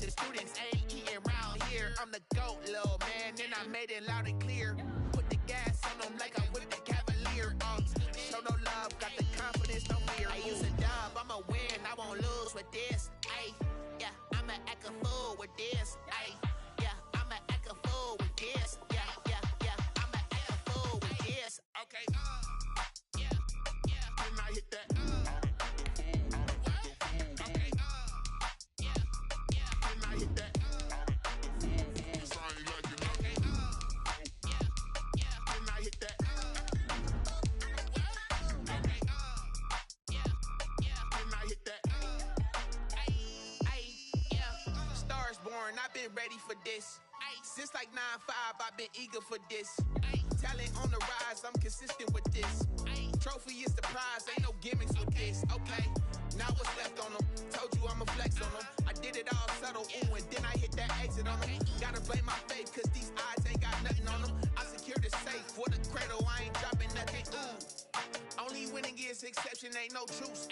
the students ain't eating round here. I'm the GOAT, little man, and I made it loud and clear. Put the gas on them like I whipped the Cavalier. Show no love, got the confidence, no fear. I use a dub, I'ma win, I won't lose with this. Ay, yeah, I'ma act a fool with this. Ay, yeah, I'ma act a fool with this. Yeah, I'ma act a fool with this. Okay, yeah, and I hit that. Okay, yeah, and I hit that. Sorry, like it. Okay, yeah, and I hit that. Okay, yeah, and I hit that. Yeah, stars born, I've been ready for this. Since like 9-5, I've been eager for this. Talent on the rise, I'm consistent with this. Trophy is the prize, ain't no gimmicks with this. Okay, now what's left on them? Told you I'ma flex on them. I did it all subtle, ooh, and then I hit that exit on them. Gotta blame my faith, cause these eyes ain't got nothing on them. I secured the safe for the cradle, I ain't dropping nothing, ooh. Only winning is exception, ain't no truce.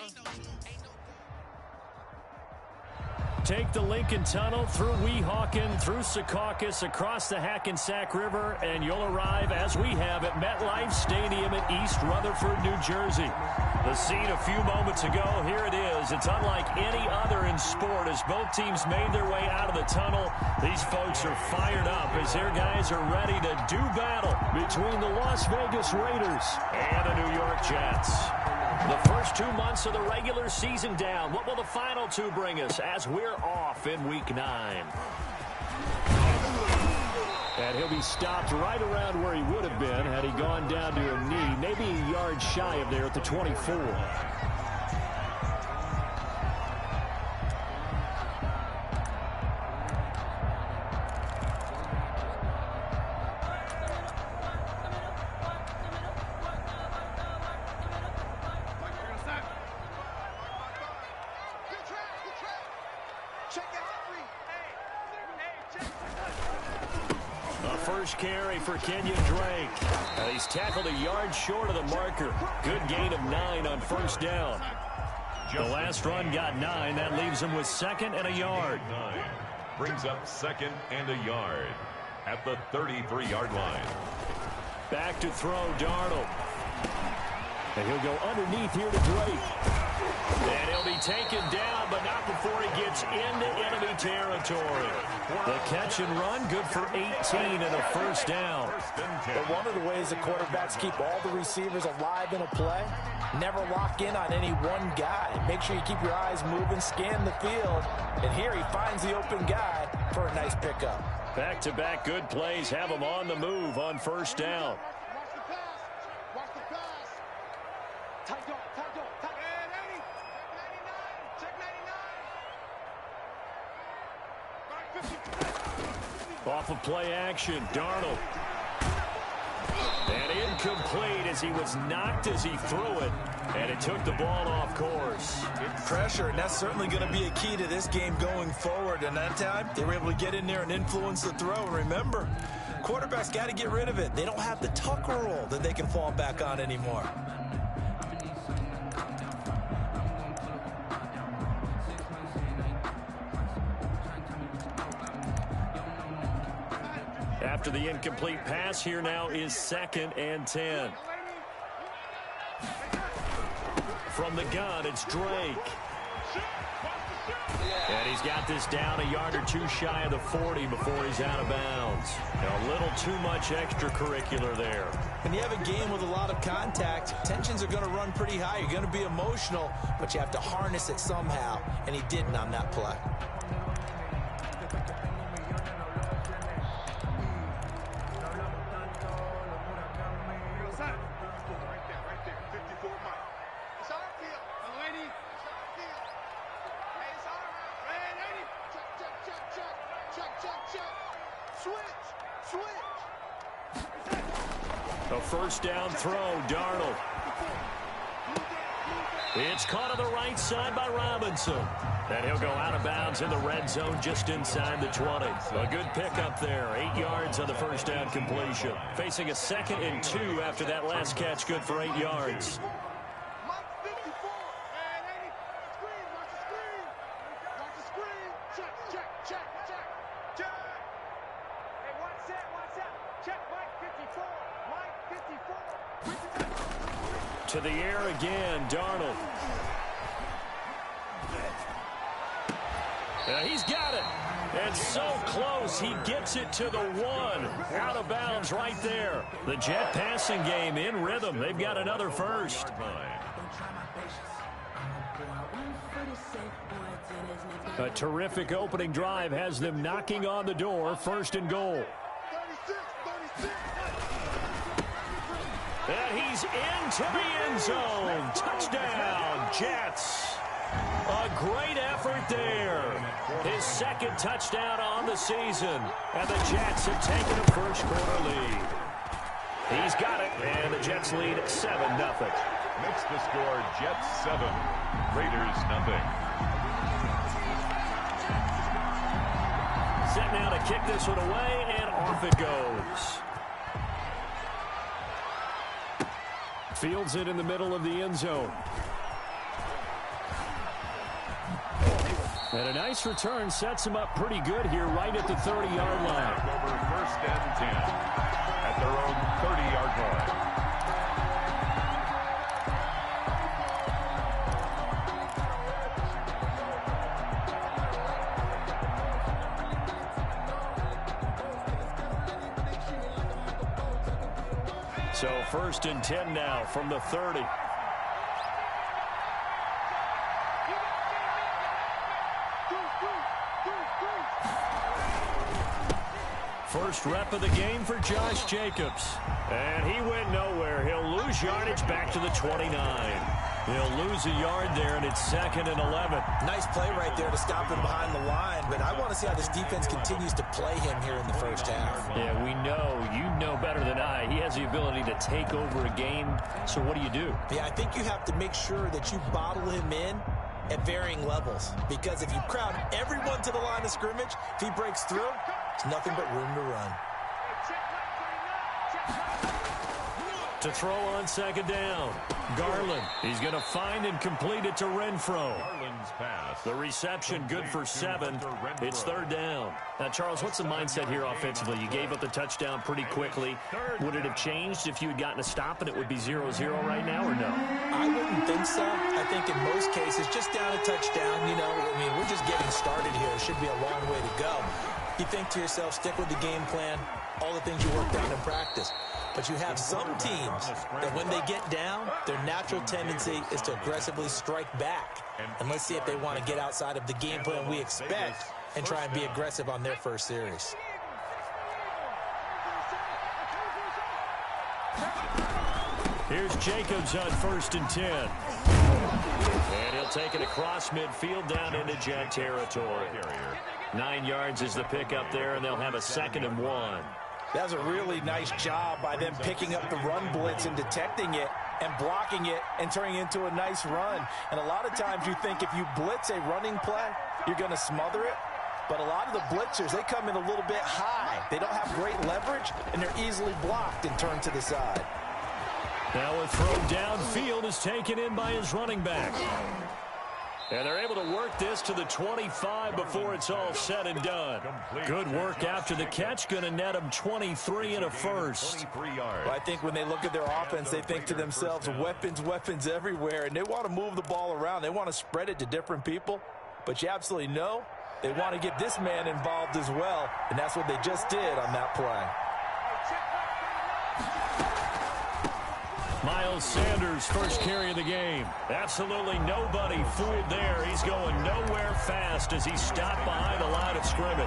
Take the Lincoln Tunnel through Weehawken, through Secaucus, across the Hackensack River, and you'll arrive, as we have, at MetLife Stadium in East Rutherford, New Jersey. The scene a few moments ago, here it is. It's unlike any other in sport as both teams made their way out of the tunnel. These folks are fired up as their guys are ready to do battle between the Las Vegas Raiders and the New York Jets. The first 2 months of the regular season down. What will the final two bring us as we're off in Week 9? And he'll be stopped right around where he would have been had he gone down to a knee, maybe a yard shy of there at the 24. First carry for Kenyon Drake. He's tackled a yard short of the marker. Good gain of 9 on first down. The last run got 9. That leaves him with 2nd and a yard. 9 brings up 2nd and a yard at the 33-yard line. Back to throw, Darnold. And he'll go underneath here to Drake. And he'll be taken down, but not before he gets into enemy territory. The catch and run, good for 18 and a first down. But one of the ways the quarterbacks keep all the receivers alive in a play, never lock in on any one guy. Make sure you keep your eyes moving, scan the field, and here he finds the open guy for a nice pickup. Back-to-back good plays have him on the move on first down. Off of play action, Darnold. And incomplete as he was knocked as he threw it. And it took the ball off course. Pressure, and that's certainly going to be a key to this game going forward. And that time, they were able to get in there and influence the throw. And remember, quarterbacks got to get rid of it. They don't have the Tucker rule that they can fall back on anymore. After the incomplete pass, here now is 2nd and 10. From the gun, it's Drake. And he's got this down a yard or two shy of the 40 before he's out of bounds. And a little too much extracurricular there. When you have a game with a lot of contact, tensions are going to run pretty high. You're going to be emotional, but you have to harness it somehow. And he didn't on that play. A first down throw, Darnold. It's caught on the right side by Robinson. And he'll go out of bounds in the red zone just inside the 20. A good pickup there. 8 yards on the first down completion. Facing a 2nd and 2 after that last catch, good for 8 yards. Check. To the air again, Darnold. He's got it. And so close, he gets it to the 1. Out of bounds right there. The Jet passing game in rhythm. They've got another first. A terrific opening drive has them knocking on the door. First and goal. And he's into the end zone. Touchdown, Jets. A great effort there. His second touchdown on the season. And the Jets have taken a first-quarter lead. He's got it, and the Jets lead 7-0. Makes the score Jets 7, Raiders 0. Set now to kick this one away, and off it goes. Fields it in the middle of the end zone. And a nice return sets him up pretty good here right at the 30-yard line. Over first and 10 at their own 30-yard line. So first and 10 now from the 30. First rep of the game for Josh Jacobs. And he went nowhere. He'll lose yardage back to the 29. He'll lose a yard there, and it's 2nd and 11. Nice play right there to stop him behind the line, but I want to see how this defense continues to play him here in the first half. Yeah, we know. You know better than I. He has the ability to take over a game, so what do? Yeah, I think you have to make sure that you bottle him in at varying levels, because if you crowd everyone to the line of scrimmage, if he breaks through, there's nothing but room to run. To throw on second down. Garland. He's going to find and complete it to Renfro. Garland's pass. The reception good for 7. It's 3rd down. Now, Charles, what's the mindset here offensively? You gave up the touchdown pretty quickly. Would it have changed if you had gotten a stop and it would be 0-0 right now, or no? I wouldn't think so. I think in most cases, just down a touchdown, we're just getting started here. It should be a long way to go. You think to yourself, stick with the game plan, all the things you worked on in practice. But you have some teams that when they get down, their natural tendency is to aggressively strike back. And let's see if they want to get outside of the game plan we expect and try and be aggressive on their first series. Here's Jacobs on 1st and 10. And he'll take it across midfield down into Jet territory. 9 yards is the pickup there, and they'll have a 2nd and 1. That was a really nice job by them picking up the run blitz and detecting it and blocking it and turning it into a nice run. And a lot of times you think if you blitz a running play, you're going to smother it. But a lot of the blitzers, they come in a little bit high. They don't have great leverage, and they're easily blocked and turned to the side. Now a throw downfield is taken in by his running back. And they're able to work this to the 25 before it's all said and done. Good work after the catch. Going to net them 23 and a first. Well, I think when they look at their offense, they think to themselves, weapons everywhere. And they want to move the ball around. They want to spread it to different people. But you absolutely know they want to get this man involved as well. And that's what they just did on that play. Miles Sanders, first carry of the game. Absolutely nobody fooled there. He's going nowhere fast as he stopped behind the line of scrimmage.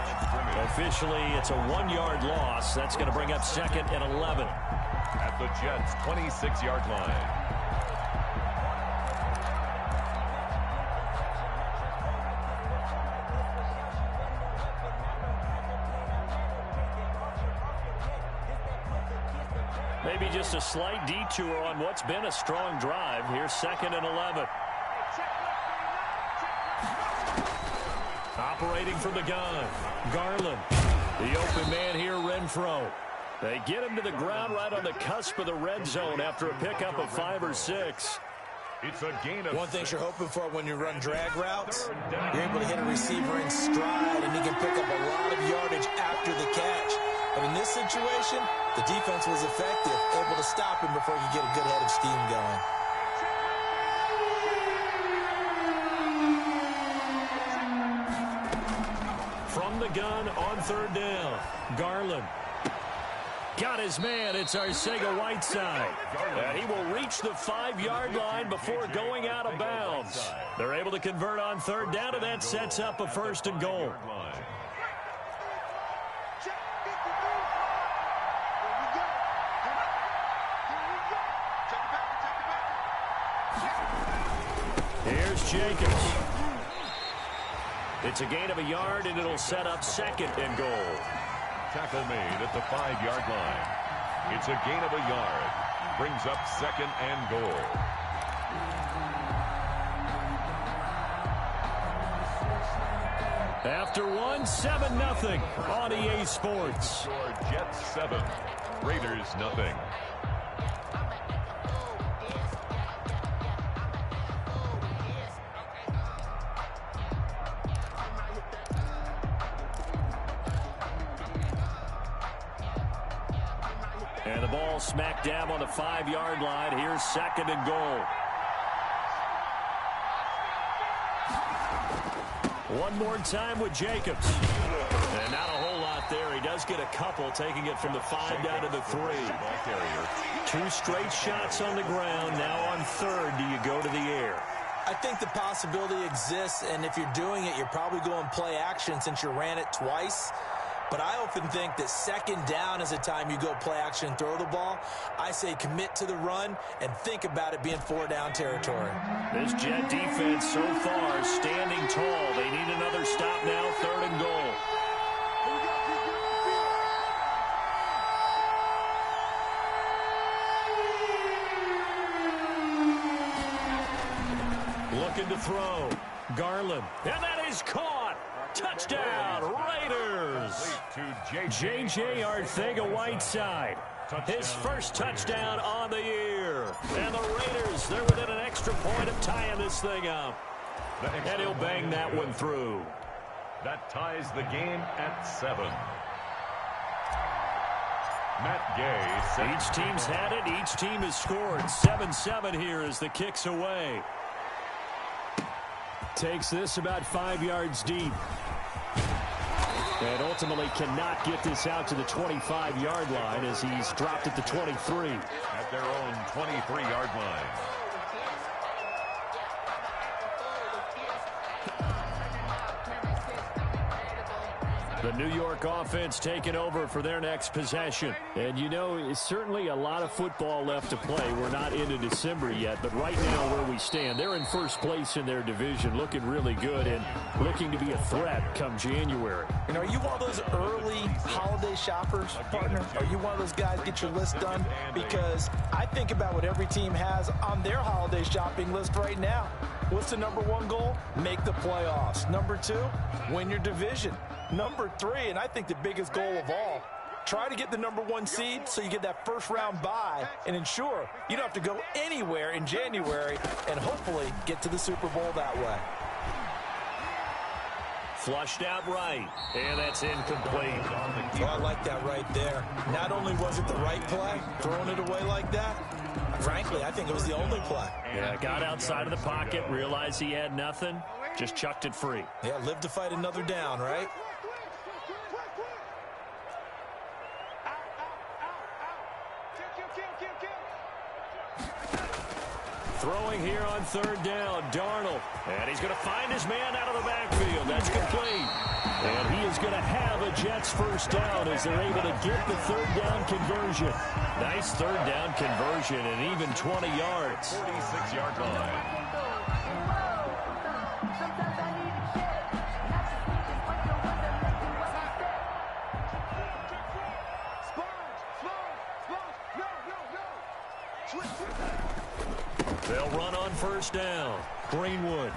Officially, it's a 1-yard loss. That's going to bring up 2nd and 11. At the Jets' 26-yard line. Maybe just a slight detour on what's been a strong drive. Here's 2nd and 11. Operating from the gun. Garland. The open man here, Renfro. They get him to the ground right on the cusp of the red zone after a pickup of 5 or 6. It's a gain of One thing you're hoping for when you run drag routes, you're able to hit a receiver in stride, and he can pick up a lot of yardage after the catch. But in this situation, the defense was effective, able to stop him before he could get a good head of steam going. From the gun on third down, Garland. Got his man. It's Arcega-Whiteside. And he will reach the 5-yard line before going out of bounds. They're able to convert on third down, and that sets up a 1st and goal. Here's Jacobs. It's a gain of a yard, and it'll set up 2nd and goal. Tackle made at the 5-yard line. It's a gain of a yard. Brings up 2nd and goal. After one, 7-0 on EA Sports. Jets 7, Raiders nothing. And the ball smack dab on the 5-yard line. Here's 2nd and goal. One more time with Jacobs. And not a whole lot there. He does get a couple, taking it from the 5 down to the 3. 2 straight shots on the ground. Now on third, do you go to the air? I think the possibility exists, and if you're doing it, you're probably going play action since you ran it twice. But I often think that 2nd down is a time you go play action and throw the ball. I say commit to the run and think about it being 4-down territory. This Jet defense so far standing tall. They need another stop now, 3rd and goal. Looking to throw. Garland. And that is caught. Touchdown, Raiders. J.J. Arcega-Whiteside. His first touchdown on the year. And the Raiders, they're within an extra point of tying this thing up. And he'll bang that one through. That ties the game at 7. Matt Gay. Each team's had it. Each team has scored. 7-7 here as the kick's away. Takes this about 5 yards deep. And ultimately cannot get this out to the 25-yard line as he's dropped at the 23. At their own 23-yard line. The New York offense taking over for their next possession. And you know, it's certainly a lot of football left to play. We're not into December yet, but right now where we stand, they're in first place in their division, looking really good and looking to be a threat come January. And are you one of those early holiday shoppers, partner? Are you one of those guys get your list done? Because I think about what every team has on their holiday shopping list right now. What's the number 1 goal? Make the playoffs. Number 2, win your division. Number 3, and I think the biggest goal of all, try to get the number 1 seed so you get that first-round bye and ensure you don't have to go anywhere in January and hopefully get to the Super Bowl that way. Flushed out right, and that's incomplete. Oh, I like that right there. Not only was it the right play, throwing it away like that, frankly, I think it was the only play. Yeah, got outside of the pocket, realized he had nothing, just chucked it free. Yeah, live to fight another down, right? Throwing here on third down, Darnold. And he's going to find his man out of the backfield. That's complete. And he is going to have a Jets first down as they're able to get the 3rd down conversion. Nice 3rd down conversion and even 20 yards. 46-yard line. They'll run on first down. Greenwood.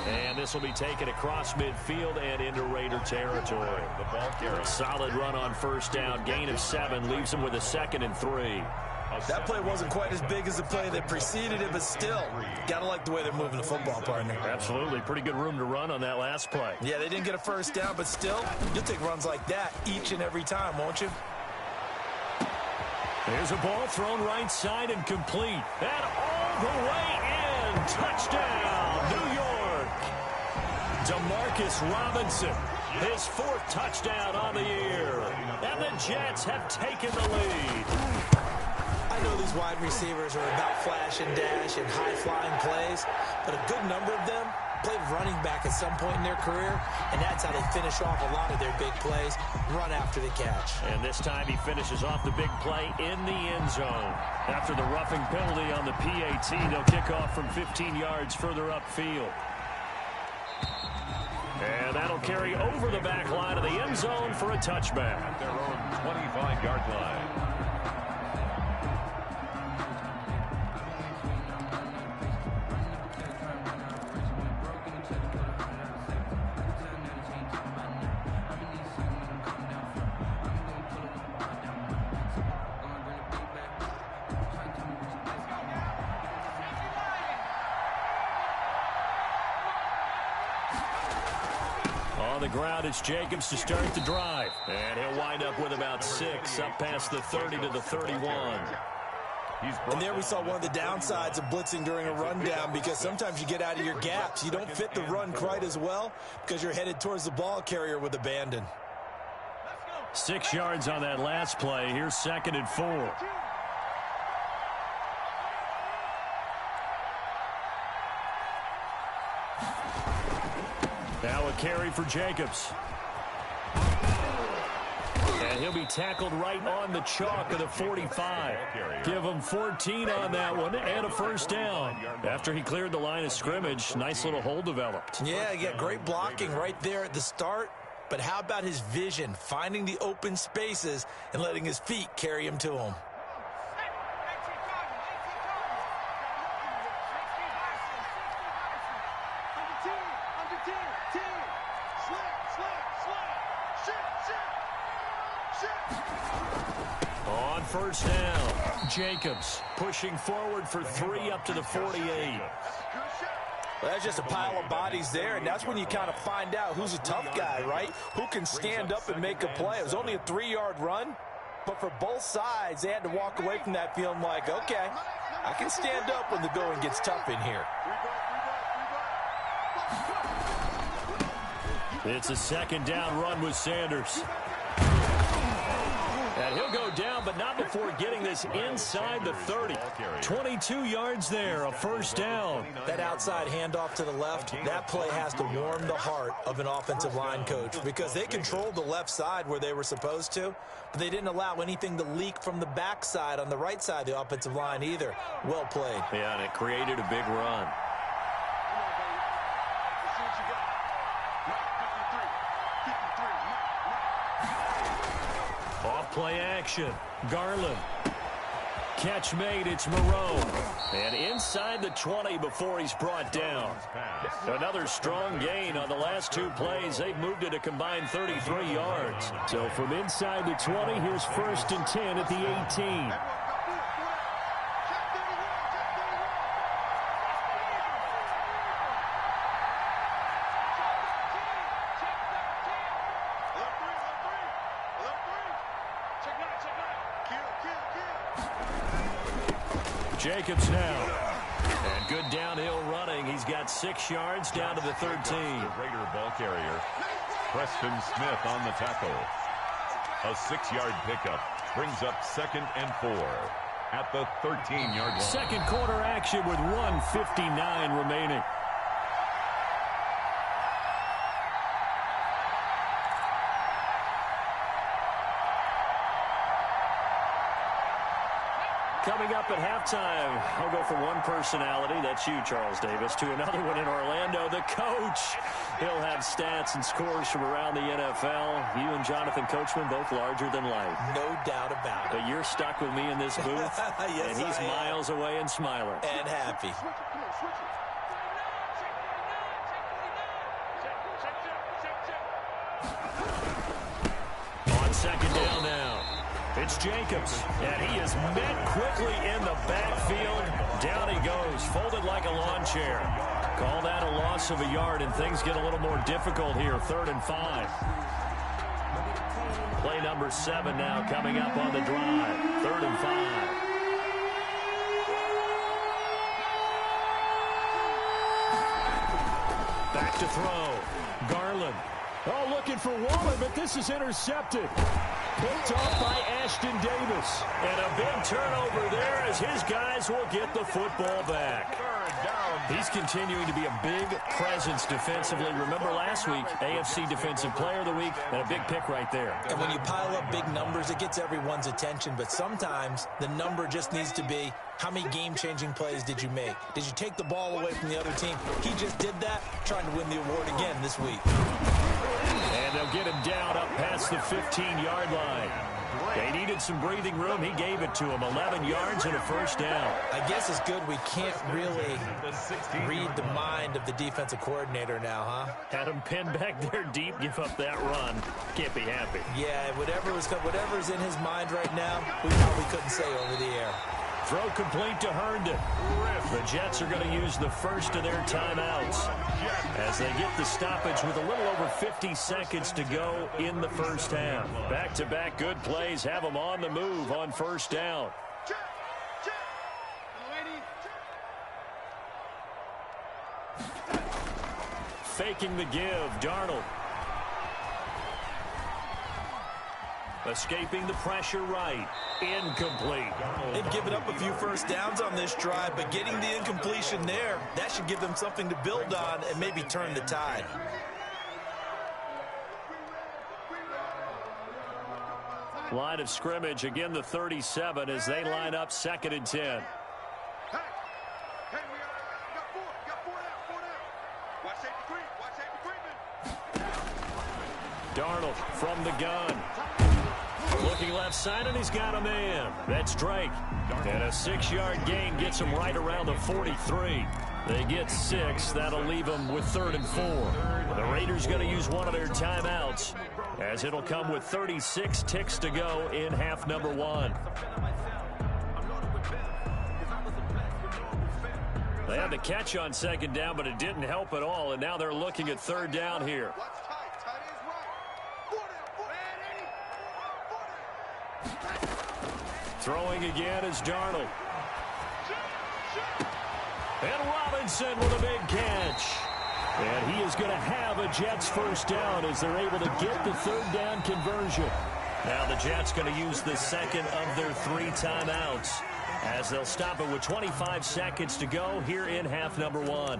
And this will be taken across midfield and into Raider territory. The ball carrier. Solid run on first down. Gain of 7 leaves him with a 2nd and 3. That play wasn't quite as big as the play that preceded it, but still, got to like the way they're moving the football, partner. Absolutely. Pretty good room to run on that last play. Yeah, they didn't get a first down, but still, you'll take runs like that each and every time, won't you? There's a ball thrown right side and complete. And all the way in. Touchdown, New York. Demarcus Robinson, his 4th touchdown on the year. And the Jets have taken the lead. I know these wide receivers are about flash and dash and high-flying plays, but a good number of them played running back at some point in their career, and that's how they finish off a lot of their big plays, run after the catch. And this time he finishes off the big play in the end zone. After the roughing penalty on the PAT, they'll kick off from 15 yards further upfield. And that'll carry over the back line of the end zone for a touchback. At their own 25-yard line. On the ground, it's Jacobs to start the drive. And he'll wind up with about 6, up past the 30 to the 31. And there we saw one of the downsides of blitzing during a rundown, because sometimes you get out of your gaps. You don't fit the run quite as well because you're headed towards the ball carrier with abandon. 6 yards on that last play. Here's 2nd and 4. Now a carry for Jacobs. And he'll be tackled right on the chalk of the 45. Give him 14 on that one and a first down. After he cleared the line of scrimmage, nice little hole developed. Yeah, great blocking right there at the start. But how about his vision, finding the open spaces and letting his feet carry him to him? On first down, Jacobs pushing forward for 3 up to the 48. Well, that's just a pile of bodies there, and that's when you kind of find out who's a tough guy, right? Who can stand up and make a play. It was only a 3-yard run, but for both sides, they had to walk away from that feeling like, okay, I can stand up when the going gets tough in here. It's a 2nd down run with Sanders. And he'll go down, but not before getting this inside the 30. 22 yards there, a first down. That outside handoff to the left, that play has to warm the heart of an offensive line coach, because they controlled the left side where they were supposed to, but they didn't allow anything to leak from the backside on the right side of the offensive line either. Well played. Yeah, and it created a big run. Play action. Garland. Catch made. It's Moreau. And inside the 20 before he's brought down. Another strong gain on the last 2 plays. They've moved it a combined 33 yards. So from inside the 20, here's 1st and 10 at the 18. Jacobs now. And good downhill running. He's got 6 yards down to the 13. Raider ball carrier. Preston Smith on the tackle. A 6-yard pickup brings up 2nd and 4 at the 13-yard line. Second quarter action with 1:59 remaining. Coming up at halftime, I'll go from one personality, that's you, Charles Davis, to another one in Orlando, the coach. He'll have stats and scores from around the NFL. You and Jonathan Coachman, both larger than life. No doubt about it. But you're stuck with me in this booth, yes, and he's miles away and smiling. And happy. On 2nd down now. It's Jacobs, and he is met quickly in the backfield. Down he goes, folded like a lawn chair. Call that a loss of a yard, and things get a little more difficult here. 3rd and 5. Play number 7 now coming up on the drive. 3rd and 5. Back to throw. Garland. Oh, looking for Waller, but this is intercepted. Picked off by Ashton Davis. And a big turnover there as his guys will get the football back. He's continuing to be a big presence defensively. Remember last week, AFC Defensive Player of the Week, and a big pick right there. And when you pile up big numbers, it gets everyone's attention. But sometimes the number just needs to be, how many game-changing plays did you make? Did you take the ball away from the other team? He just did that, trying to win the award again this week. And they'll get him down up past the 15-yard line. They needed some breathing room. He gave it to him. 11 yards and a first down. I guess it's good we can't really read the mind of the defensive coordinator now, huh? Had him pinned back there deep, give up that run. Can't be happy. Yeah, whatever's in his mind right now, we probably couldn't say over the air. Throw complete to Herndon. The Jets are going to use the first of their timeouts as they get the stoppage with a little over 50 seconds to go in the first half. Back-to-back good plays have them on the move on first down. Faking the give, Darnold. Escaping the pressure right. Incomplete. They've given up a few first downs on this drive, but getting the incompletion there, that should give them something to build on and maybe turn the tide. Line of scrimmage, again the 37 as they line up 2nd and 10. Darnold from the gun. Looking left side, and he's got a man. That's Drake. And a 6-yard gain gets him right around the 43. They get 6. That'll leave them with 3rd and 4. The Raiders going to use one of their timeouts as it'll come with 36 ticks to go in half number 1. They had the catch on 2nd down, but it didn't help at all, and now they're looking at 3rd down here. Throwing again is Darnold. And Robinson with a big catch. And he is going to have a Jets first down as they're able to get the 3rd down conversion. Now the Jets going to use the second of their 3 timeouts as they'll stop it with 25 seconds to go here in half number 1.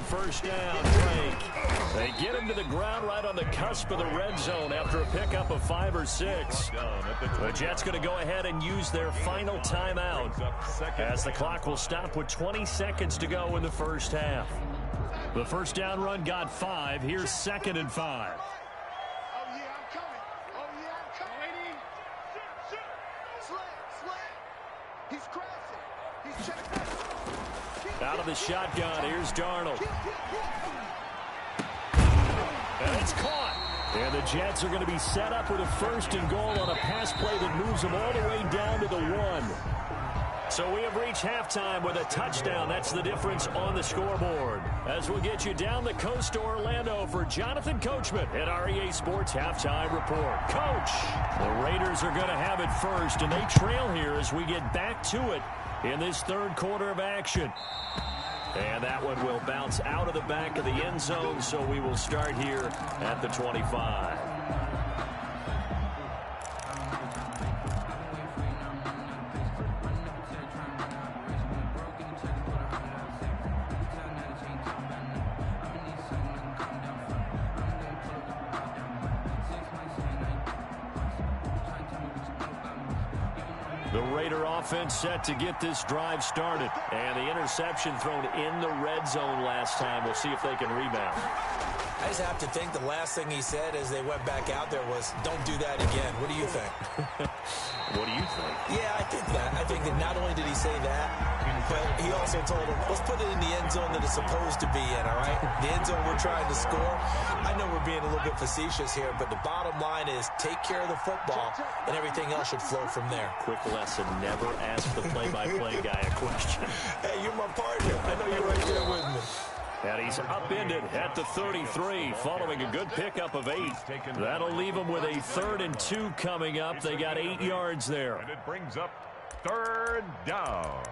First down, Drake. They get him to the ground right on the cusp of the red zone after a pickup of 5 or 6. The Jets going to go ahead and use their final timeout as the clock will stop with 20 seconds to go in the first half. The first down run got 5. Here's 2nd and 5. Out of the shotgun, here's Darnold. And it's caught. And the Jets are going to be set up with a 1st and goal on a pass play that moves them all the way down to the 1. So we have reached halftime with a touchdown. That's the difference on the scoreboard. As we'll get you down the coast to Orlando for Jonathan Coachman at our EA Sports Halftime Report. Coach, the Raiders are going to have it first, and they trail here as we get back to it in this 3rd quarter of action. And that one will bounce out of the back of the end zone, so we will start here at the 25. The Raider offense set to get this drive started. And the interception thrown in the red zone last time. We'll see if they can rebound. I just have to think the last thing he said as they went back out there was, don't do that again. What do you think? What do you think? Yeah, I think that. I think that not only did he say that, but he also told him, let's put it in the end zone that it's supposed to be in, all right? The end zone we're trying to score. I know we're being a little bit facetious here, but the bottom line is take care of the football, and everything else should flow from there. Quick lesson, never ask the play-by-play guy a question. Hey, you're my partner. I know you're right there with me. And he's upended at the 33 following a good pickup of 8. That'll leave him with a 3rd and 2 coming up. They got 8 yards there. And it brings up 3rd down.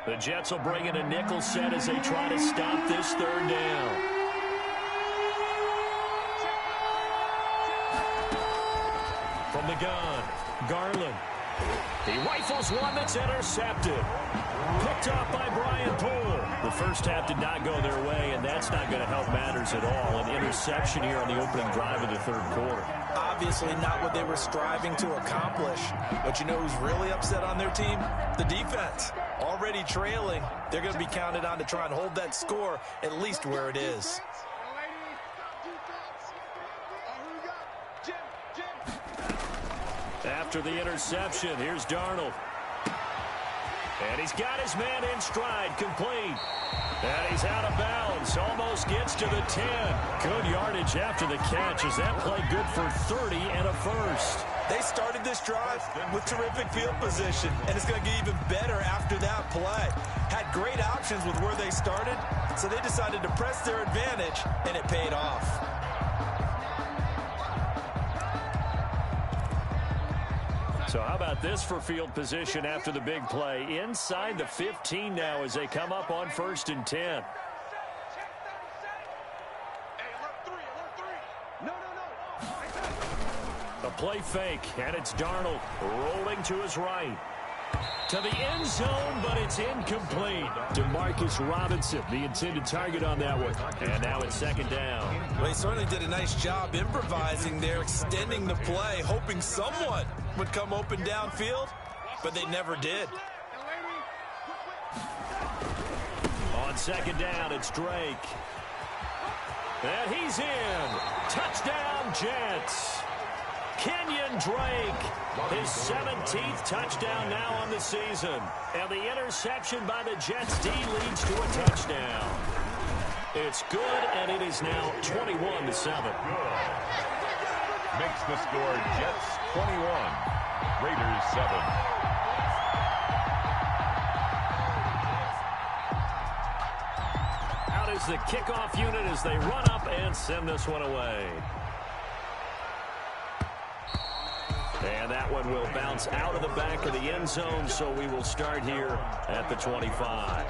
The Jets will bring in a nickel set as they try to stop this 3rd down. From the gun, Garland. He rifles one that's intercepted. Picked off by Brian Poole. The first half did not go their way, and that's not going to help matters at all. An interception here on the opening drive of the 3rd quarter. Obviously not what they were striving to accomplish. But you know who's really upset on their team? The defense. Already trailing. They're going to be counted on to try and hold that score at least where it is. After the interception, here's Darnold. And he's got his man in stride, complete. And he's out of bounds, almost gets to the 10. Good yardage after the catch as that play good for 30 and a first. They started this drive with terrific field position, and it's going to get even better after that play. Had great options with where they started, so they decided to press their advantage, and it paid off. So how about this for field position after the big play? Inside the 15 now as they come up on 1st and 10. A play fake, and it's Darnold rolling to his right. To the end zone, but it's incomplete. Demarcus Robinson, the intended target on that one. And now it's 2nd down. Well, he certainly did a nice job improvising there, extending the play, hoping someone would come open downfield, but they never did. On 2nd down, it's Drake. And he's in. Touchdown, Jets. Kenyon Drake, his 17th touchdown now on the season. And the interception by the Jets D leads to a touchdown. It's good, and it is now 21-7. Makes the score Jets 21, Raiders 7. Out is the kickoff unit as they run up and send this one away. And that one will bounce out of the back of the end zone, so we will start here at the 25.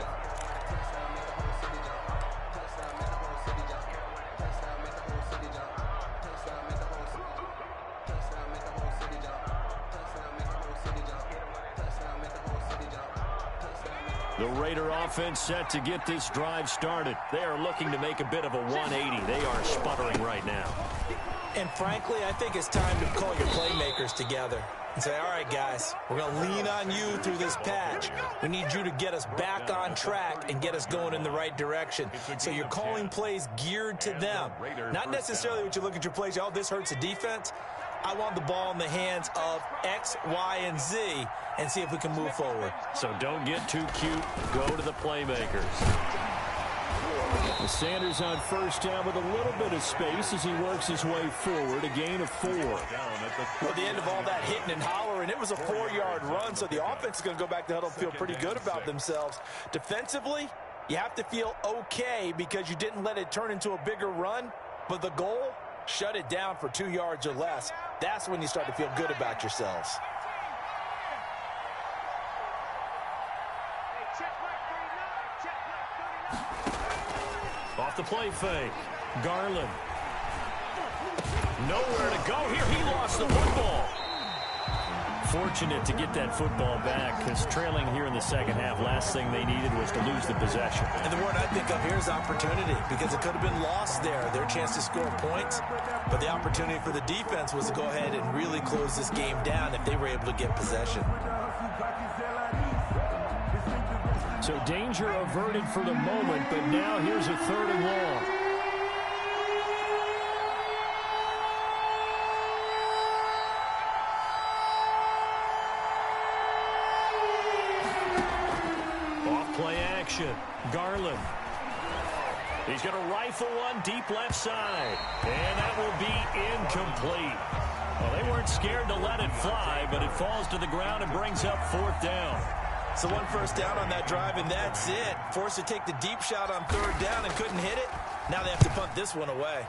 The Raider offense set to get this drive started. They are looking to make a bit of a 180. They are sputtering right now. And frankly, I think it's time to call your playmakers together and say, all right, guys, we're going to lean on you through this patch. We need you to get us back on track and get us going in the right direction. So you're calling plays geared to them. Not necessarily what you look at your plays, oh, this hurts the defense. I want the ball in the hands of X, Y, and Z and see if we can move forward. So don't get too cute. Go to the playmakers. Sanders on 1st down with a little bit of space as he works his way forward. A gain of 4. Well, the end of all that hitting and hollering, it was a 4-yard run, so the offense is going to go back to huddle and feel pretty good about themselves. Defensively, you have to feel okay because you didn't let it turn into a bigger run, but the goal, shut it down for 2 yards or less. That's when you start to feel good about yourselves. Off the play fake. Garland. Nowhere to go here. He lost the football. fortunate to get that football back because trailing here in the second half, last thing they needed was to lose the possession. And the word I think of here is opportunity, because it could have been lost there, their chance to score points. But the opportunity for the defense was to go ahead and really close this game down if they were able to get possession. So danger averted for the moment, but now here's a 3rd and long. Off-play action. Garland. He's going to rifle one deep left side. And that will be incomplete. Well, they weren't scared to let it fly, but it falls to the ground and brings up 4th down. So 1 first down on that drive, and that's it. Forced to take the deep shot on 3rd down and couldn't hit it. Now they have to punt this one away.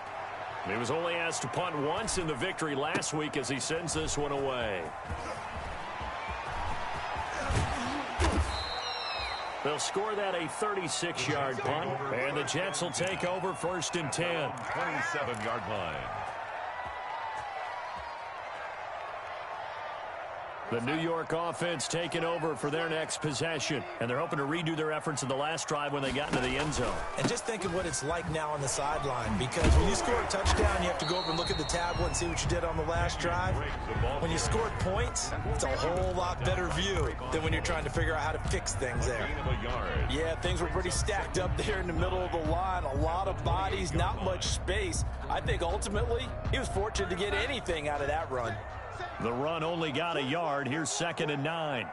He was only asked to punt once in the victory last week as he sends this one away. They'll score that a 36-yard punt, and the Jets will take over 1st and 10. 27-yard line. The New York offense taking over for their next possession, and they're hoping to redo their efforts in the last drive when they got into the end zone. And just think of what it's like now on the sideline, because when you score a touchdown, you have to go over and look at the tablet and see what you did on the last drive. When you scored points, it's a whole lot better view than when you're trying to figure out how to fix things there. Yeah, things were pretty stacked up there in the middle of the line. A lot of bodies, not much space. I think ultimately he was fortunate to get anything out of that run. The run only got a yard. Here's 2nd and 9.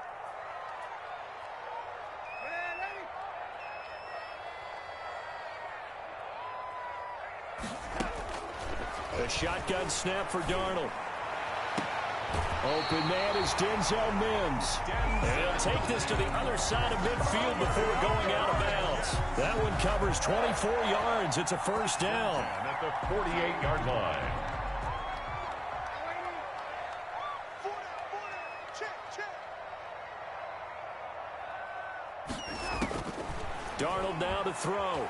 A shotgun snap for Darnold. Open man is Denzel Mims. And he'll take this to the other side of midfield before going out of bounds. That one covers 24 yards. It's a 1st down. And at the 48-yard line. Darnold now to throw.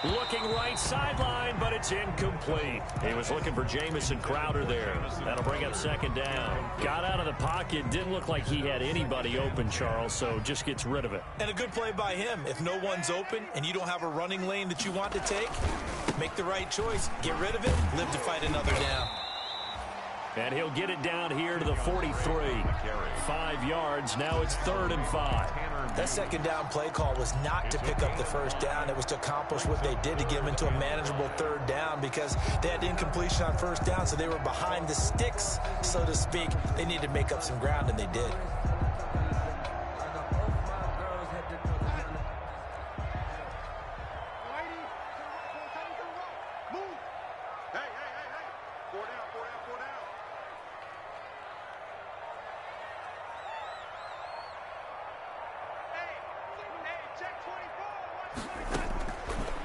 Looking right sideline, but it's incomplete. He was looking for Jamison Crowder there. That'll bring up 2nd down. Got out of the pocket. Didn't look like he had anybody open, Charles, so just gets rid of it. And a good play by him. If no one's open and you don't have a running lane that you want to take, make the right choice. Get rid of it. Live to fight another down. And he'll get it down here to the 43. 5 yards. Now it's 3rd and 5. That 2nd down play call was not to pick up the 1st down. It was to accomplish what they did to get them into a manageable 3rd down, because they had incompletion on 1st down, so they were behind the sticks, so to speak. They needed to make up some ground, and they did.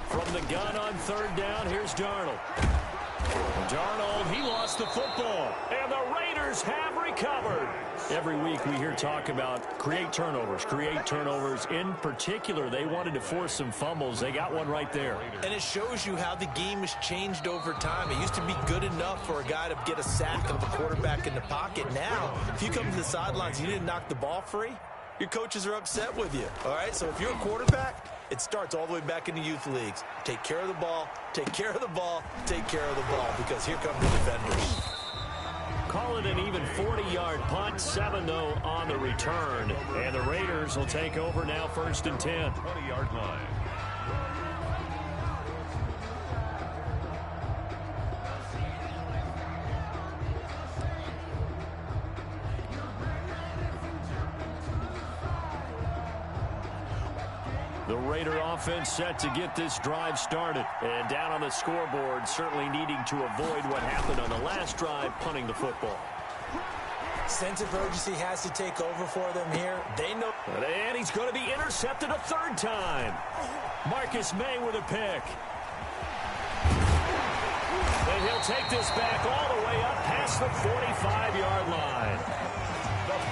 From the gun on 3rd down, here's Darnold. Darnold, he lost the football, and the Raiders have recovered. Every week we hear talk about create turnovers. In particular, they wanted to force some fumbles. They got one right there. And it shows you how the game has changed over time. It used to be good enough for a guy to get a sack of a quarterback in the pocket. Now, if you come to the sidelines and you didn't knock the ball free, your coaches are upset with you. All right, so if you're a quarterback, it starts all the way back in the youth leagues. Take care of the ball, take care of the ball, take care of the ball, because here come the defenders. Call it an even 40-yard punt, 7 though on the return. And the Raiders will take over now 1st and 10. 20-yard line. The Raider offense set to get this drive started. And down on the scoreboard, certainly needing to avoid what happened on the last drive, punting the football. Sense of urgency has to take over for them here. They know. And he's going to be intercepted a 3rd time. Marcus May with a pick. And he'll take this back all the way up past the 45-yard line.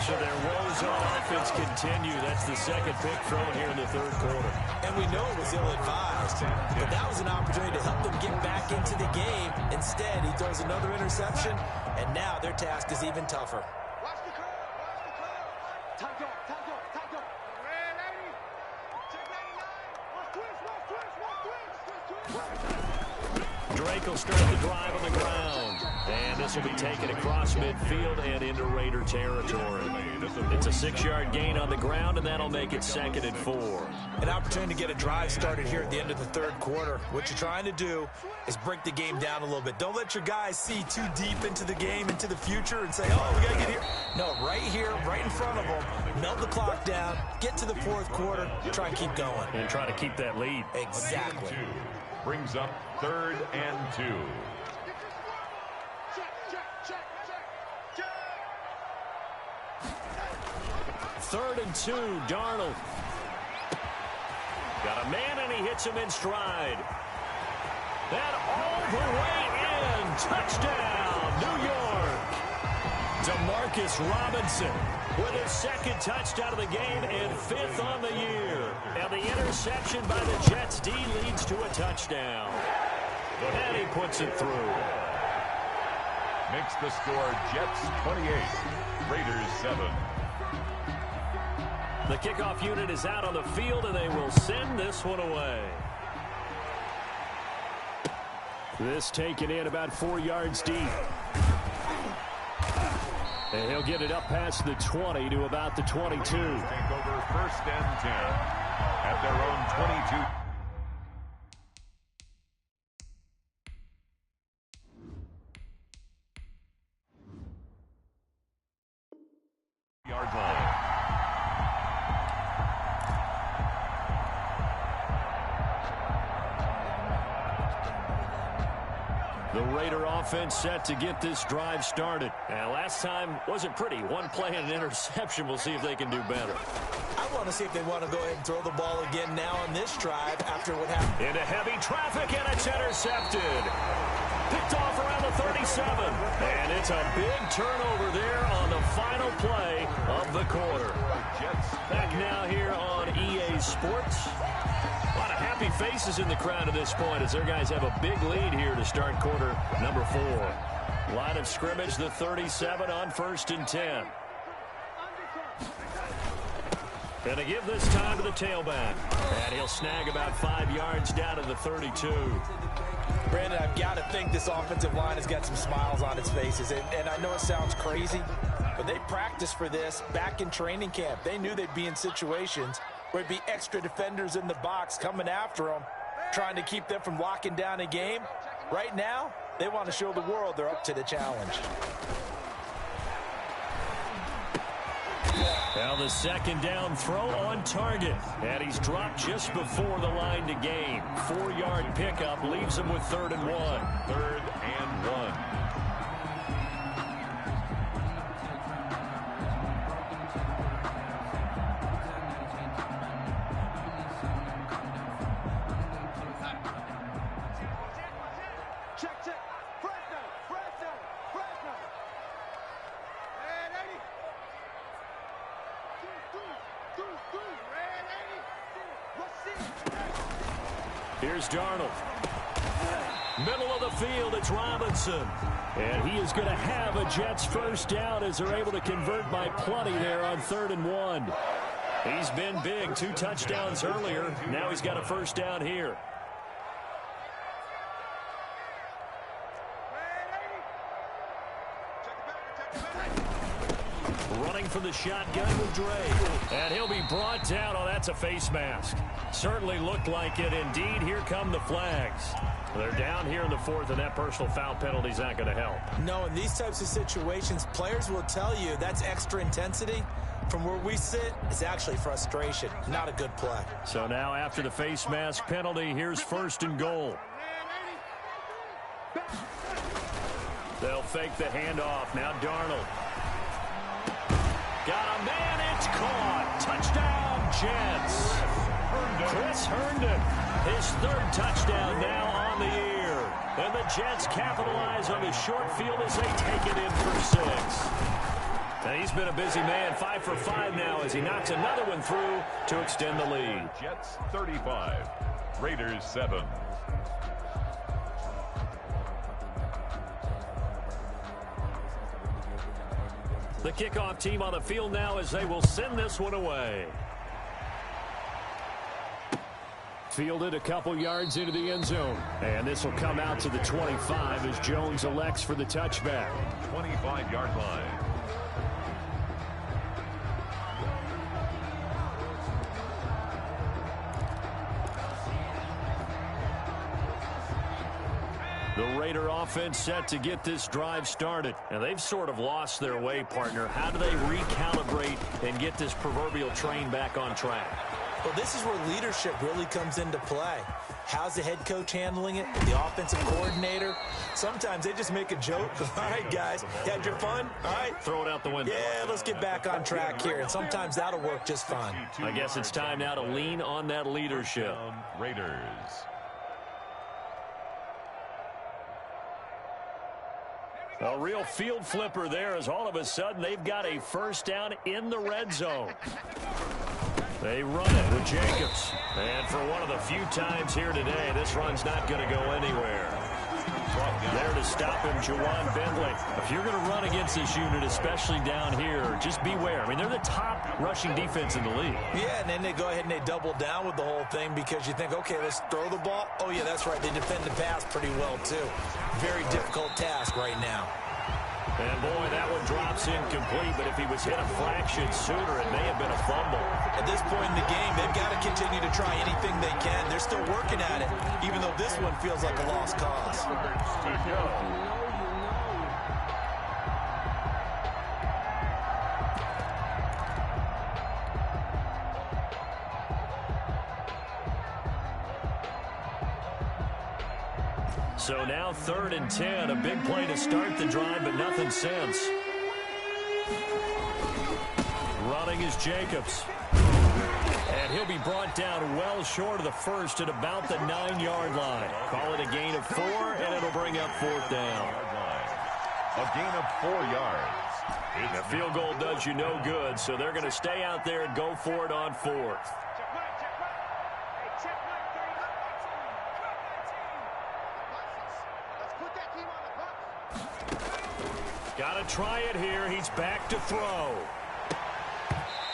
So their woes on offense continue. That's the 2nd pick thrown here in the 3rd quarter. And we know it was ill-advised, but that was an opportunity to help them get back into the game. Instead, he throws another interception. And now their task is even tougher. Watch the curve. Watch the curve. Time go. Red 80. Check 99. Watch twist. Drake will start the drive on the ground. And this will be taken across midfield and into Raider territory. It's a 6-yard gain on the ground, and that'll make it 2nd and 4. An opportunity to get a drive started here at the end of the third quarter. What you're trying to do is break the game down a little bit. Don't let your guys see too deep into the game, into the future, and say, oh, we got to get here. No, right here, right in front of them, melt the clock down, get to the fourth quarter, try and keep going. And try to keep that lead. Exactly. Brings up 3rd and 2. Third and 2, Darnold. Got a man, and he hits him in stride. That all the way in. Touchdown, New York. Demarcus Robinson with his 2nd touchdown of the game and 5th on the year. And the interception by the Jets D leads to a touchdown. And he puts it through. Makes the score Jets 28, Raiders 7. The kickoff unit is out on the field, and they will send this one away. This taken in about 4 yards deep. And he'll get it up past the 20 to about the 22. Take over 1st and 10 at their own 22. Yard line. The Raider offense set to get this drive started. And last time wasn't pretty. One play and an interception. We'll see if they can do better. I want to see if they want to go ahead and throw the ball again now on this drive after what happened. Into heavy traffic, and it's intercepted. Picked off around the 37. And it's a big turnover there on the final play of the quarter. Back now here on EA Sports. A lot of happy faces in the crowd at this point as their guys have a big lead here to start quarter number 4. Line of scrimmage, the 37 on 1st and 10. And to give this time to the tailback. And he'll snag about 5 yards down to the 32. Brandon, I've got to think this offensive line has got some smiles on its faces. And I know it sounds crazy, but they practiced for this back in training camp. They knew they'd be in situations where there'd be extra defenders in the box coming after them, trying to keep them from locking down a game. Right now, they want to show the world they're up to the challenge. Now the 2nd down throw on target. And he's dropped just before the line to gain. 4-yard pickup leaves him with 3rd and 1. 3rd and 1. Here's Darnold. Middle of the field, it's Robinson. And he is going to have a Jets 1st down as they're able to convert by plenty there on 3rd and 1. He's been big. 2 touchdowns earlier. Now he's got a 1st down here. Running from the shotgun with Drake. And he'll be brought down. Oh, that's a face mask. Certainly looked like it. Indeed, here come the flags. They're down here in the 4th, and that personal foul penalty is not going to help. No, in these types of situations, players will tell you that's extra intensity. From where we sit, it's actually frustration. Not a good play. So now after the face mask penalty, here's 1st and goal. They'll fake the handoff. Now Darnold. Got a man, it's caught. Touchdown, Jets. Chris Herndon, his 3rd touchdown now on the year. And the Jets capitalize on the short field as they take it in for 6. And he's been a busy man, 5 for 5 now as he knocks another one through to extend the lead. Jets 35, Raiders 7. The kickoff team on the field now as they will send this one away. Fielded a couple yards into the end zone. And this will come out to the 25 as Jones elects for the touchback. 25-yard line. The Raider offense set to get this drive started. And they've sort of lost their way, partner. How do they recalibrate and get this proverbial train back on track? Well, this is where leadership really comes into play. How's the head coach handling it? The offensive coordinator? Sometimes they just make a joke. All right, guys, you had your fun? All right. Throw it out the window. Yeah, let's get back on track here. And sometimes that'll work just fine. I guess it's time now to lean on that leadership. Raiders. A real field flipper there as all of a sudden they've got a first down in the red zone. They run it with Jacobs. And for one of the few times here today, this run's not going to go anywhere. There to stop him, Juwan Bentley. If you're going to run against this unit, especially down here, just beware. I mean, they're the top rushing defense in the league. Yeah, and then they go ahead and they double down with the whole thing because you think, okay, let's throw the ball. Oh, yeah, that's right. They defend the pass pretty well, too. Very difficult task right now. And, boy, that one drops incomplete, but if he was hit a fraction sooner, it may have been a fumble. At this point in the game, they've got to continue to try anything they can. They're still working at it, even though this one feels like a lost cause. So now 3rd and 10, a big play to start the drive, but nothing since. Running is Jacobs. And he'll be brought down well short of the first at about the 9-yard line. Call it a gain of 4, and it'll bring up 4th down. A gain of 4 yards. The field goal does you no good, so they're going to stay out there and go for it on 4th. Got to try it here. He's back to throw.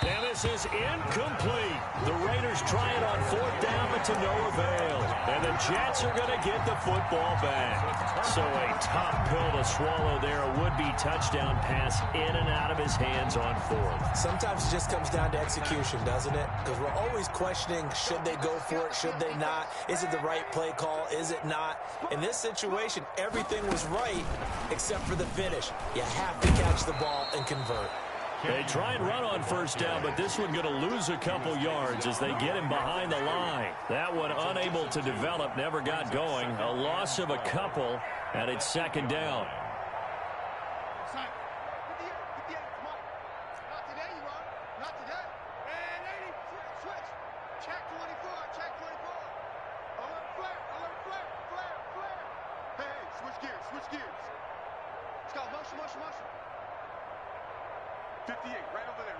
And this is incomplete. The Raiders try it on 4th down, but to no avail. And the Jets are going to get the football back. So a tough pill to swallow there. A would-be touchdown pass in and out of his hands on 4th. Sometimes it just comes down to execution, doesn't it? Because we're always questioning, should they go for it, should they not? Is it the right play call, is it not? In this situation, everything was right except for the finish. You have to catch the ball and convert. They try and run on 1st down, but this one going to lose a couple yards as they get him behind the line. That one unable to develop, never got going. A loss of a couple, and it's 2nd down. Switch gears. Let's go, motion. 58, right over there.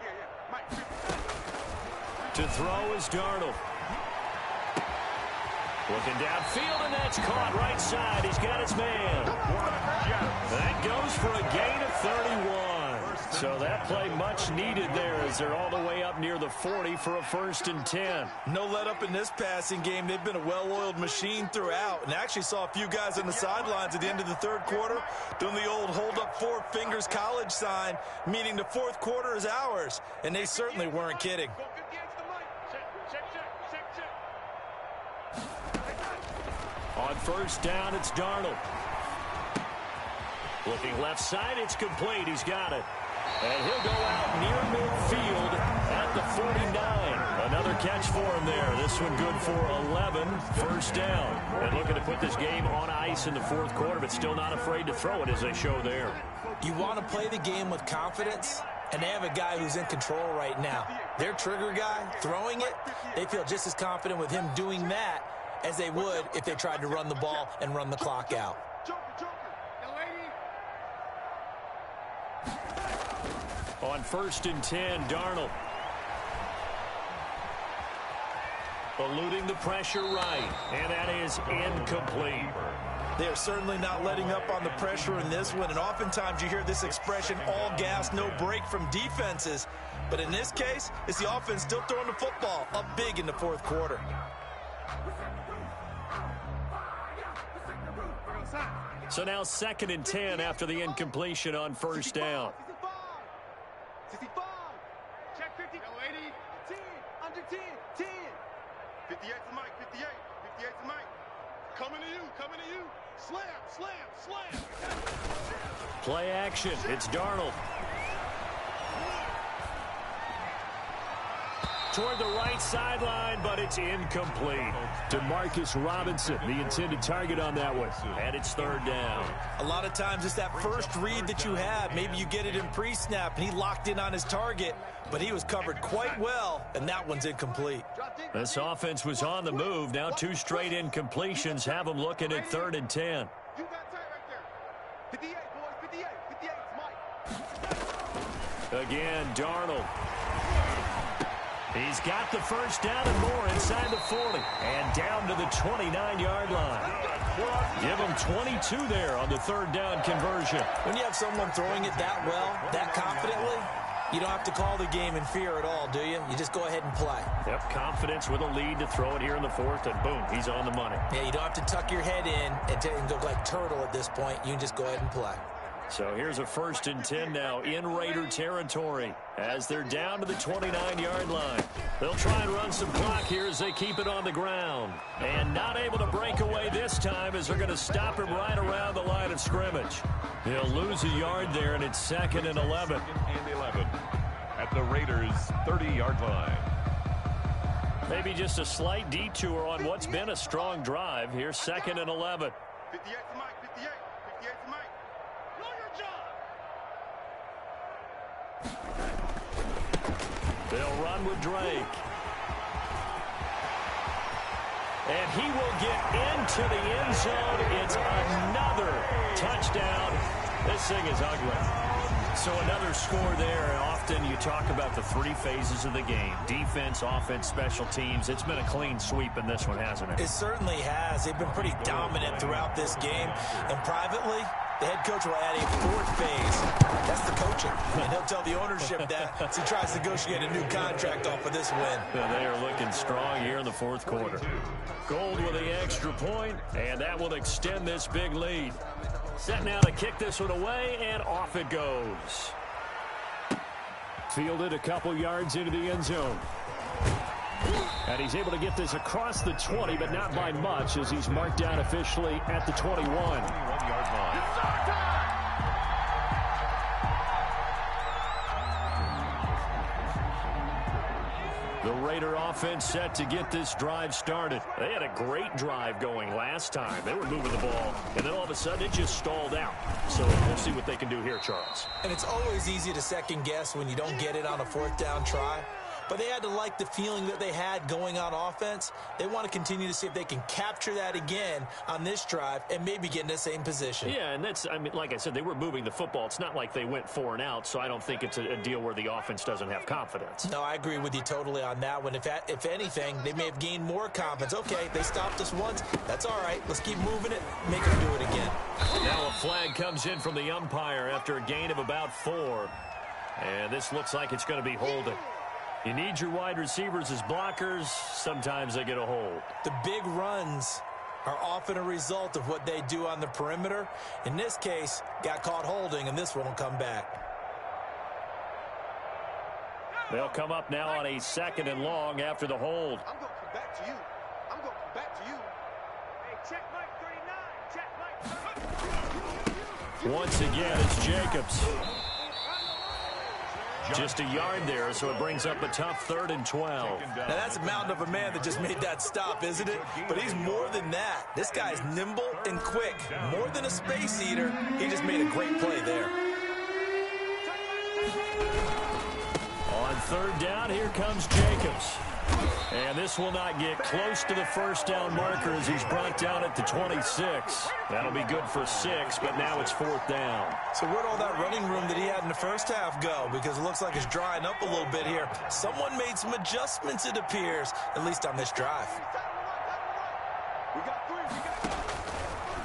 Yeah. Mike, 50. To throw is Darnold. Looking downfield, and that's caught right side. He's got his man. That goes for a gain of 31. So that play much needed there as they're all the way up near the 40 for a 1st and 10. No let up in this passing game. They've been a well-oiled machine throughout. And actually saw a few guys on the sidelines at the end of the 3rd quarter doing the old hold up 4 fingers college sign, meaning the 4th quarter is ours. And they certainly weren't kidding. On 1st down, it's Darnold. Looking left side, it's complete. He's got it. And he'll go out near midfield at the 49. Another catch for him there. This one good for 11. 1st down. And looking to put this game on ice in the 4th quarter, but still not afraid to throw it as they show there. You want to play the game with confidence, and they have a guy who's in control right now. Their trigger guy, throwing it, they feel just as confident with him doing that as they would if they tried to run the ball and run the clock out. On 1st and 10, Darnold. Eluding the pressure right, and that is incomplete. They are certainly not letting up on the pressure in this one, and oftentimes you hear this expression, all gas, no break from defenses. But in this case, it's the offense still throwing the football up big in the fourth quarter. So now 2nd and 10 after the incompletion on first down. 65. Check 50. 10. Under 10. 10. 58 to Mike. 58. 58 to Mike. Coming to you. Coming to you. Slam. Slam. Slam. Play action. It's Darnold. Toward the right sideline, but it's incomplete. Demarcus Robinson, the intended target on that one. And it's 3rd down. A lot of times it's that first read that you have. Maybe you get it in pre-snap, and he locked in on his target, but he was covered quite well, and that one's incomplete. This offense was on the move. Now 2 straight incompletions have them looking at 3rd and 10. You got tight right there. 58, boys. 58. 58. Mike. Again, Darnold. He's got the first down and more inside the 40 and down to the 29-yard line. Give him 22 there on the 3rd down conversion. When you have someone throwing it that well, that confidently, you don't have to call the game in fear at all, do you? You just go ahead and play. Yep, confidence with a lead to throw it here in the 4th, and boom, he's on the money. Yeah, you don't have to tuck your head in and go like turtle at this point. You can just go ahead and play. So here's a 1st and 10 now in Raider territory as they're down to the 29-yard line. They'll try and run some clock here as they keep it on the ground. And not able to break away this time as they're going to stop him right around the line of scrimmage. He'll lose a yard there, and it's 2nd and 11. 2nd and 11 at the Raiders' 30-yard line. Maybe just a slight detour on what's been a strong drive. Here's 2nd and 11. 58 to Mike. 58. 58 to Mike. Know your job. They'll run with Drake. And he will get into the end zone. It's another touchdown. This thing is ugly. So another score there. Often you talk about the 3 phases of the game. Defense, offense, special teams. It's been a clean sweep in this one, hasn't it? It certainly has. They've been pretty dominant throughout this game. And privately, the head coach will add a 4th phase. That's the coaching. And he'll tell the ownership that as he tries to negotiate a new contract off of this win. They are looking strong here in the 4th quarter. Gold with the extra point, and that will extend this big lead. Set now to kick this one away, and off it goes. Fielded a couple yards into the end zone. And he's able to get this across the 20, but not by much, as he's marked down officially at the 21. 21-yard line. The Raider offense set to get this drive started. They had a great drive going last time. They were moving the ball, and then all of a sudden it just stalled out. So we'll see what they can do here, Charles. And it's always easy to second guess when you don't get it on a 4th down try. But they had to like the feeling that they had going on offense. They want to continue to see if they can capture that again on this drive and maybe get in the same position. Yeah, and that's, I mean, like I said, they were moving the football. It's not like they went 4 and out, so I don't think it's a deal where the offense doesn't have confidence. No, I agree with you totally on that one. If anything, they may have gained more confidence. Okay, they stopped us once. That's all right. Let's keep moving it. Make them do it again. Now a flag comes in from the umpire after a gain of about 4. And this looks like it's going to be holding. You need your wide receivers as blockers. Sometimes they get a hold. The big runs are often a result of what they do on the perimeter. In this case, got caught holding, and this one will come back. They'll come up now on a 2nd and long after the hold. I'm going to come back to you. I'm going to come back to you. Hey, check Mike 39. Check Mike. Once again, it's Jacobs. Just a yard there, so it brings up a tough 3rd and 12. Now, that's a mountain of a man that just made that stop, isn't it? But he's more than that. This guy's nimble and quick. More than a space eater, he just made a great play there. On 3rd down, here comes Jacobs. And this will not get close to the 1st down marker as he's brought down at the 26. That'll be good for 6, but now it's 4th down. So where'd all that running room that he had in the first half go? Because it looks like it's drying up a little bit here. Someone made some adjustments, it appears, at least on this drive. We got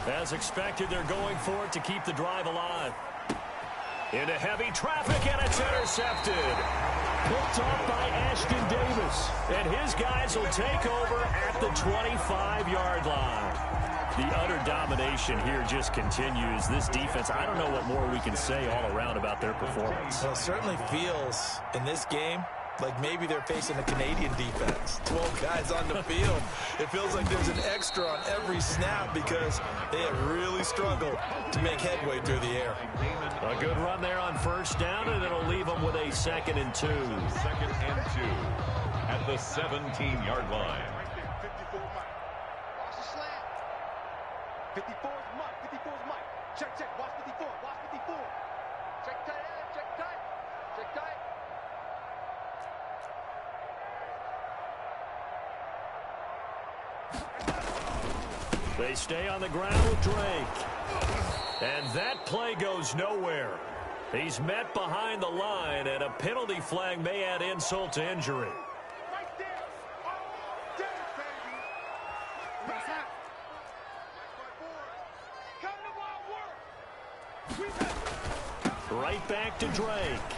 3. As expected, they're going for it to keep the drive alive. Into heavy traffic, and it's intercepted. Picked off by Ashton Davis. And his guys will take over at the 25-yard line. The utter domination here just continues. This defense, I don't know what more we can say all around about their performance. Well, it certainly feels in this game like maybe they're facing a Canadian defense. 12 guys on the field. It feels like there's an extra on every snap because they have really struggled to make headway through the air. A good run there on first down, and it'll leave them with a 2nd and 2. 2nd and 2 at the 17-yard line. 54 Mike. Watch the slant. 54 is Mike. 54 is Mike. Check, check. Watch 54. Watch 54. Check tight end. Check tight. Check tight. They stay on the ground with Drake. And that play goes nowhere. He's met behind the line, and a penalty flag may add insult to injury. Right there. Oh, there, baby. What's that? Come to my work. Right back to Drake.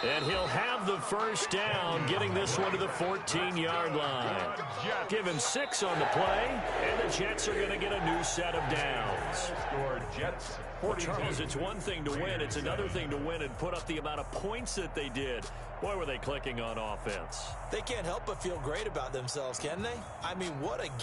And he'll have the first down, getting this one to the 14-yard line. Give him 6 on the play, and the Jets are going to get a new set of downs. Score Jets. Well, Charles, it's one thing to win. It's another thing to win and put up the amount of points that they did. Boy, were they clicking on offense. They can't help but feel great about themselves, can they? I mean, what a